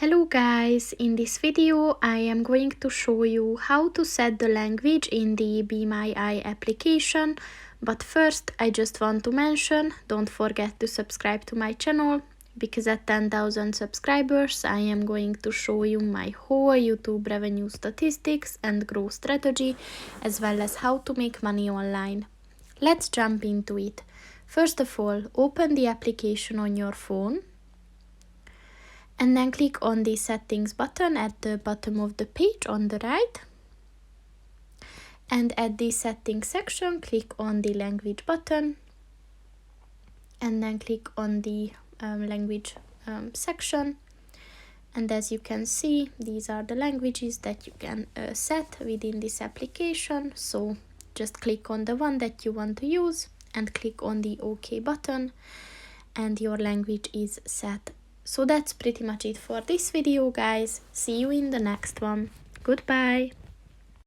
Hello guys, in this video I am going to show you how to set the language in the BeMyEye application, but first I just want to mention, don't forget to subscribe to my channel, because at 10,000 subscribers I am going to show you my whole YouTube revenue statistics and growth strategy, as well as how to make money online. Let's jump into it. First of all, open the application on your phone. And then click on the settings button at the bottom of the page on the right. And at the settings section, click on the language button. And then click on the language section. And as you can see, these are the languages that you can set within this application. So just click on the one that you want to use and click on the OK button. And your language is set. So that's pretty much it for this video, guys. See you in the next one. Goodbye.